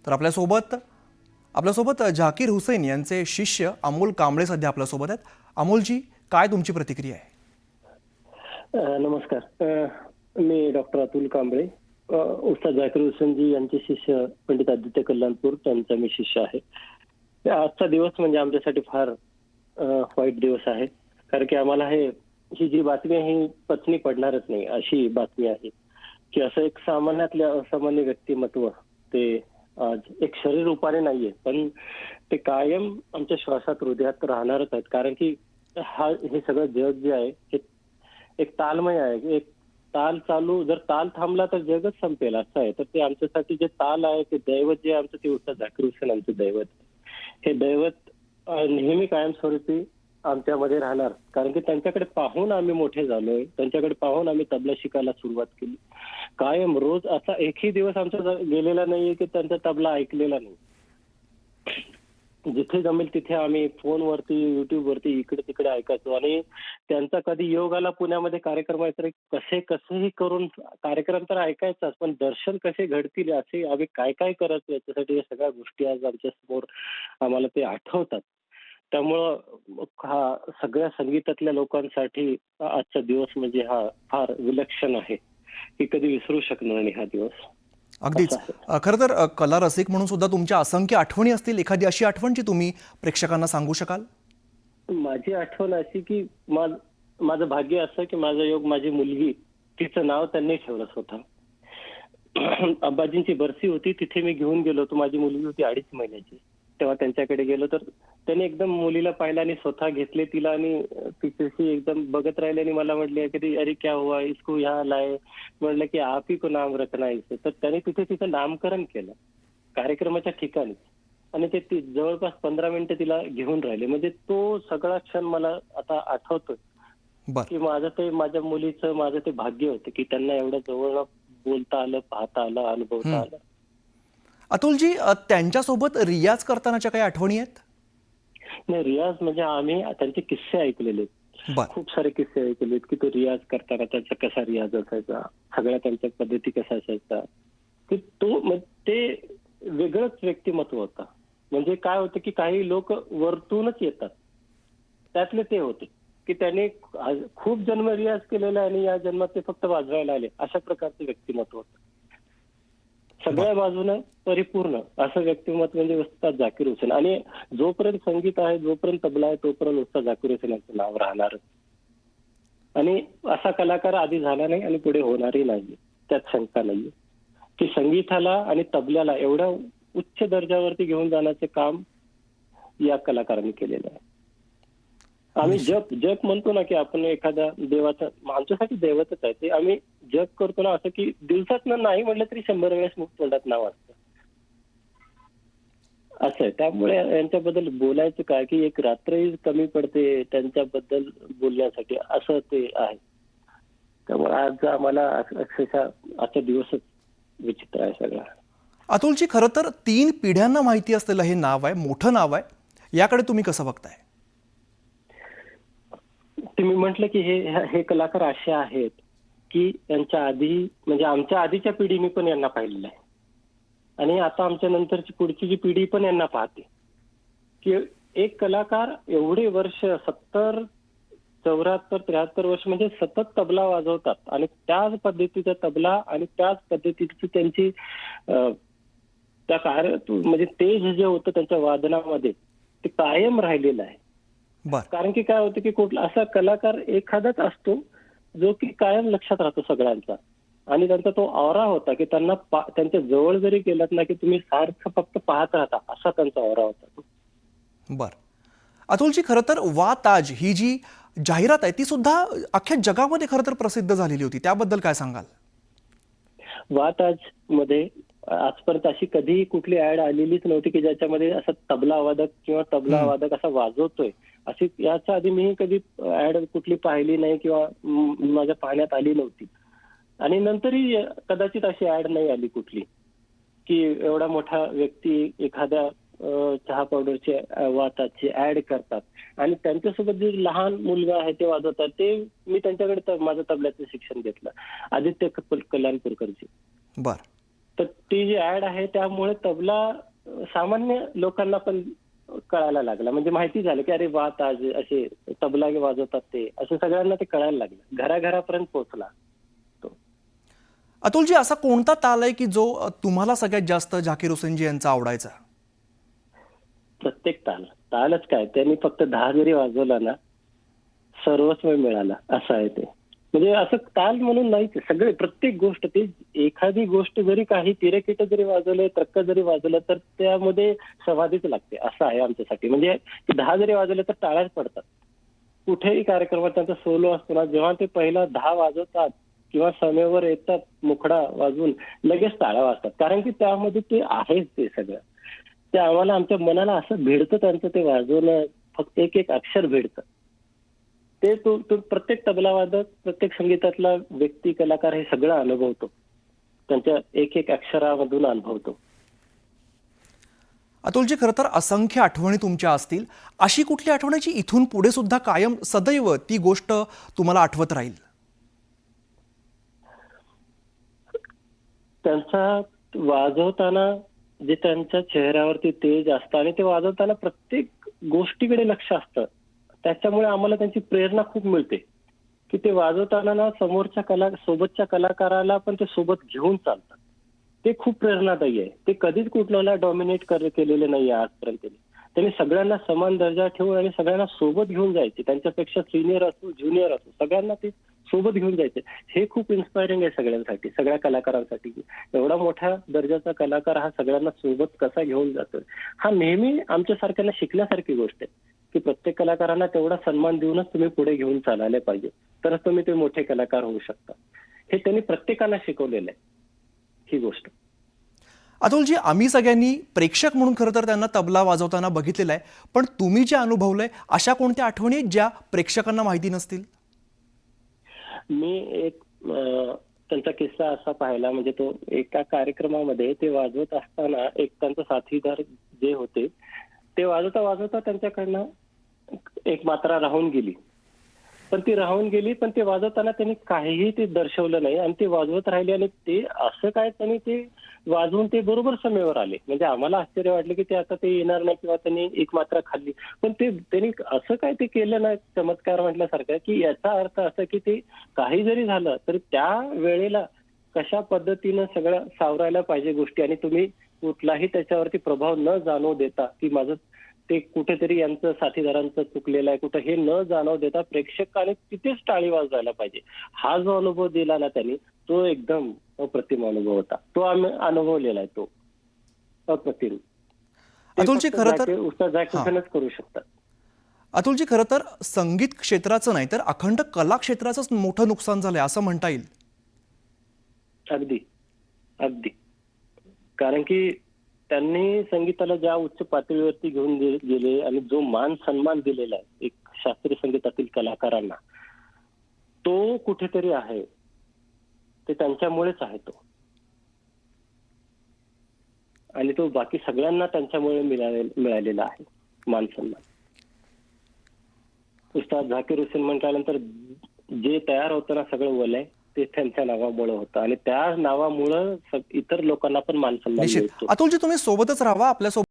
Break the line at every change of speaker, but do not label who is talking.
तर आपल्यासोबत झाकीर हुसैन यांचे शिष्य अमोल कांबळे सध्या आपल्यासोबत आहेत. अमोलजी, काय तुमची प्रतिक्रिया आहे?
नमस्कार. मी डॉक्टर अतुल कांबळे, उस्ताद झाकीर हुसेनजी यांचे शिष्य पंडित आदित्य कल्याणपूर त्यांचा मी शिष्य आहे. आजचा दिवस म्हणजे आमच्यासाठी फार वाईट दिवस आहे, कारण की आम्हाला ही जी बातमी आहे ही पचनी पडणारच नाही अशी बातमी आहे की असं एक सामान्यातल्या असामान्य व्यक्तिमत्व ते आज एक शरीर रूपाने नाहीये, पण ते कायम आमच्या श्वासात हृदयात राहणारच आहेत. कारण की हे सगळं जग जे आहे हे एक तालमय आहे. एक ताल चालू, जर ताल थांबला तर जगच संपेल असं आहे. तर ते आमच्यासाठी जे ताल आहे, ते दैवत जे आमचं, ते उस्ताद झाकीर हुसेन आमचं दैवत. हे दैवत नेहमी कायमस्वरूपी आमच्यामध्ये राहणार, कारण की त्यांच्याकडे पाहून आम्ही मोठे झालोय, त्यांच्याकडे पाहून आम्ही तबला शिकायला सुरुवात केली. कायम रोज असा एकही दिवस आमचा गेलेला नाहीये की त्यांचा तबला ऐकलेला नाही. जिथे जमेल तिथे आम्ही फोनवरती, युट्यूबवरती इकडे तिकडे ऐकायचो. आणि त्यांचा कधी योग आला पुण्यामध्ये कार्यक्रम तर कसेही करून कार्यक्रम तर ऐकायचाच, पण दर्शन कसे घडतील असे आम्ही काय काय करायचो याच्यासाठी या सगळ्या गोष्टी आज आमच्या समोर आम्हाला ते आठवतात. त्यामुळं हा सगळ्या संगीतातल्या लोकांसाठी आजचा दिवस म्हणजे हा फार विलक्षण आहे, की कधी विसरू शकणार नाही हा दिवस.
अगदीच. खरं तर कला रसिक म्हणून सुद्धा तुमच्या असंख्य आठवणी असतील. एखादी अशी आठवण जी तुम्ही प्रेक्षकांना सांगू शकाल?
माझी आठवण अशी की माझं भाग्य असं की माझा योग, माझी मुलगी, तिचं नाव त्यांनी ठेवलं स्वतः. आबाजींची बरसी होती, तिथे मी घेऊन गेलो होतो. माझी मुलगी होती 2.5 महिन्याची. तेव्हा त्यांच्याकडे गेलो तर त्यांनी एकदम मुलीला पाहिलं आणि स्वतः घेतले तिला आणि तिच्याशी एकदम बघत राहिले आणि मला म्हटले की अरे क्या हुआ, इसको यहाँ लाए. म्हटलं की आप ही को नाम रखना है. तर त्याने तिचं नामकरण केलं कार्यक्रमाच्या ठिकाणी. आणि ते जवळपास 15 मिनिटं तिला घेऊन राहिले. म्हणजे तो सगळा क्षण मला आता आठवतोय की माझ्या मुलीचं माझं ते भाग्य होतं की त्यांना एवढ्या जवळ बोलता आलं, पाहता आलं, अनुभवता आलं.
अतुलजी, त्यांच्यासोबत रियाज करतानाच्या काही आठवणी आहेत?
नाही, रियाज म्हणजे आम्ही त्यांचे किस्से ऐकलेले आहेत. खूप सारे किस्से ऐकलेत की तो रियाज करताना त्याचा कसा रियाज असायचा, सगळ्या त्यांच्या पद्धती कसा असायचा, की ते वेगळंच व्यक्तिमत्व होता. म्हणजे काय होतं की काही लोक वरतूनच येतात, त्यातले ते होते की त्यांनी खूप जन्म रियाज केलेला आणि या जन्मात ते फक्त वाजवायला आले, अशा प्रकारचं व्यक्तिमत्व होतं. सगळ्या बाजूनं परिपूर्ण असं व्यक्तिमत्व म्हणजे उस्ताद झाकीर हुसेन. आणि जोपर्यंत संगीत आहे, जोपर्यंत तबला आहे, तोपर्यंत उस्ताद झाकीर हुसेन यांचं नाव राहणारच. आणि असा कलाकार आधी झाला नाही आणि पुढे होणारही नाही, त्यात शंका नाहीये. की संगीताला आणि तबल्याला एवढ्या उच्च दर्जावरती घेऊन जाण्याचे काम या कलाकारांनी केलेलं आहे. आम्ही जप म्हणतो ना की आपण एखाद्या देवाचं, आमच्यासाठी दैवतच आहे ते. आम्ही जप करतो ना असं की दिवसात नाही म्हटलं तरी 100 वेळेस मुख तोंडात नाव असतं, असं आहे. त्यामुळे यांच्याबद्दल बोलायचं काय की एक रात्रही कमी पडते त्यांच्याबद्दल बोलण्यासाठी, असं ते आहे. त्यामुळे आज आम्हाला अक्षरशः आजचा दिवसच विचित्र आहे सगळा.
अतुलजी, खरं तर 3 पिढ्यांना माहिती असलेलं हे नाव आहे, मोठं नाव आहे. याकडे तुम्ही कसं बघताय?
तुम्ही म्हटलं की हे कलाकार असे आहेत की यांच्या आधी, म्हणजे आमच्या आधीच्या पिढीने पण यांना पाहिलेलं आहे आणि आता आमच्या नंतरची पुढची जी पिढी पण यांना पाहते की एक कलाकार एवढे वर्ष 70, 74, 73 वर्ष म्हणजे सतत तबला वाजवतात आणि त्याच पद्धतीचा तबला आणि त्याच पद्धतीची त्यांची त्या कार्य म्हणजे तेज जे होतं त्यांच्या वादनामध्ये ते कायम राहिलेलं आहे. कारण की काय होतं की कुठला असा कलाकार एखादाच असतो जो की कायम लक्षात राहतो सगळ्यांचा. आणि त्यांचा तो ऑरा होता की त्यांना त्यांच्या जवळ जरी गेलात ना की तुम्ही सारखं फक्त पाहत राहता, असा त्यांचा ऑरा होता.
बर अतुलजी, खरं तर वा ताज ही जी जाहिरात आहे ती सुद्धा अख्ख्या जगामध्ये खरं तर प्रसिद्ध झालेली होती, त्याबद्दल काय सांगाल?
वा ताज मध्ये आजपर्यंत अशी कधीही कुठली ऍड आलेलीच नव्हती की ज्याच्यामध्ये असा तबला वादक किंवा तबला वादक असा वाजवतोय अशी याच्या आधी मी कधी ऍड कुठली पाहिली नाही किंवा माझ्या पाहण्यात आली नव्हती. आणि नंतरही कदाचित अशी ऍड नाही आली कुठली की एवढा मोठा व्यक्ती एखाद्या चहा पावडरची वाताची ऍड करतात आणि त्यांच्यासोबत जे लहान मुलगा आहे ते वाजवतात. ते मी त्यांच्याकडे माझं तबल्याचं शिक्षण घेतलं, आदित्य कल्याणपूरकरजी.
बर
तर ती जी ऍड आहे त्यामुळे तबला सामान्य लोकांना पण कळायला लागला, म्हणजे माहिती झालं की अरे वा ताज असे तबला वाजवतात ते, असं सगळ्यांना ते कळायला लागलं, घराघरापर्यंत पोहोचला तो.
अतुलजी, असा कोणता ताल आहे की जो तुम्हाला सगळ्यात जास्त झाकीर हुसेनजी यांचा आवडायचा?
प्रत्येक तालच काय, त्यांनी फक्त 10 जरी वाजवला ना सर्वस्व मिळाला, असं आहे ते. म्हणजे असं ताल म्हणून नाहीच, सगळे प्रत्येक गोष्ट, ते एखादी गोष्ट जरी काही तिरेकिट जरी वाजवले, त्रक्क जरी वाजवलं तर त्यामध्ये समाधीच लागते, असं आहे आमच्यासाठी. म्हणजे 10 जरी वाजवले तर टाळ्याच पडतात. कुठेही कार्यक्रमात त्यांचा सोलो असतो ना, जेव्हा ते पहिला 10 वाजवतात किंवा समेवर येतात मुखडा वाजवून, लगेच टाळ्या वाजतात, कारण की त्यामध्ये ते आहेच ते सगळं. ते आम्हाला आमच्या मनाला असं भिडतं त्यांचं ते वाजवणं, फक्त एक एक अक्षर भिडतं ते. तो प्रत्येक तबलावादक, प्रत्येक संगीतातला व्यक्ती, कलाकार हे सगळं अनुभवतो, त्यांच्या एक एक अक्षरामधून अनुभवतो.
अतुलजी, खरं तर असंख्य आठवणी तुमच्या असतील. अशी कुठली आठवण्याची इथून पुढे सुद्धा कायम सदैव ती गोष्ट तुम्हाला आठवत राहील?
त्यांचा वाजवताना जे त्यांच्या चेहऱ्यावरती तेज असतं आणि ते वाजवताना प्रत्येक गोष्टीकडे लक्ष असतं, त्याच्यामुळे आम्हाला त्यांची प्रेरणा खूप मिळते की ते वाजवताना ना समोरच्या सोबतच्या कलाकाराला पण ते सोबत घेऊन चालतात. ते खूप प्रेरणादायी आहे. ते कधीच कुठल्याला डॉमिनेट केलेले नाही आजपर्यंत. त्यांनी सगळ्यांना समान दर्जा ठेवून आणि सगळ्यांना सोबत घेऊन जायचे, त्यांच्यापेक्षा सिनियर असो ज्युनियर असो सगळ्यांना ते सोबत घेऊन जायचे. हे खूप इन्स्पायरिंग आहे सगळ्यांसाठी, सगळ्या कलाकारांसाठी. एवढा मोठ्या दर्जाचा कलाकार हा सगळ्यांना सोबत कसा घेऊन जातोय, हा नेहमी आमच्यासारख्यांना शिकण्यासारखी गोष्ट आहे की प्रत्येक कलाकारांना तेवढा सन्मान देऊनच तुम्ही पुढे घेऊन चालायला पाहिजे, तरच तुम्ही ते मोठे कलाकार होऊ शकता. हे त्यांनी प्रत्येकाला शिकवलेलं आहे ही गोष्ट.
अतुलजी, आम्ही सगळ्यांनी प्रेक्षक म्हणून खरं तर त्यांना तबला वाजवताना बघितलेलं आहे, पण तुम्ही जे अनुभवलंय अशा कोणत्या आठवणी आहेत ज्या प्रेक्षकांना माहिती नसतील?
मी एक त्यांचा किस्सा असा पाहिला, म्हणजे तो एका कार्यक्रमामध्ये ते वाजवत असताना एक त्यांचा साथीदार जे होते ते वाजवता वाजवता त्यांच्याकडनं एक मात्रा राहून गेली. पण ती राहून गेली, पण ते वाजवताना त्यांनी काहीही ते दर्शवलं नाही आणि ते वाजवत राहिले आणि ते असं काय त्यांनी ते वाजवून ते बरोबर समेवर आले. म्हणजे आम्हाला आश्चर्य वाटलं की ते आता ते येणार नाही किंवा त्यांनी एक मात्रा खाल्ली, पण ते त्यांनी असं काय ते केलं ना चमत्कार म्हटल्यासारखं, की याचा अर्थ असा की ते काही जरी झालं तरी त्या वेळेला कशा पद्धतीनं सगळं सावरायला पाहिजे गोष्टी, आणि तुम्ही कुठलाही त्याच्यावरती प्रभाव न जाणवू देता की माझं ते कुठेतरी यांचं साथीदारांचं चुकलेलं आहे कुठं, हे न जाणव देता प्रेक्षकाने तिथेच टाळी वाजवायला पाहिजे. हा जो अनुभव दिला ना त्यांनी, तो एकदम अप्रतिम अनुभव होता. तो आम्ही अनुभवलेला आहे, तो अप्रतिम. ते
अतुलजी,
फक्त
खरं तर
उस्ताद झाकीर हुसेनच करू शकतात.
अतुलजी, खरं तर संगीत क्षेत्राचं नाही तर अखंड कला क्षेत्राचंच मोठं नुकसान झालंय असं म्हणता येईल.
अगदी अगदी, कारण की त्यांनी संगीताला ज्या उच्च पातळीवरती घेऊन गेले आणि जो मान सन्मान दिलेला आहे एक शास्त्रीय संगीतातील कलाकारांना, तो कुठेतरी आहे, ते त्यांच्यामुळेच आहे तो, आणि तो बाकी सगळ्यांना त्यांच्यामुळे मिळालेला आहे मान सन्मान. उस्ताद झाकीर हुसेन म्हटल्यानंतर जे तयार होतं ना सगळं वलय, ते त्यांच्या नावामुळे होतं आणि त्या नावामुळे इतर लोकांना पण मान सन्मान
निश्चित.
मिळतो.
अतुलजी, तुम्ही सोबतच राहावा. आपल्यासोबत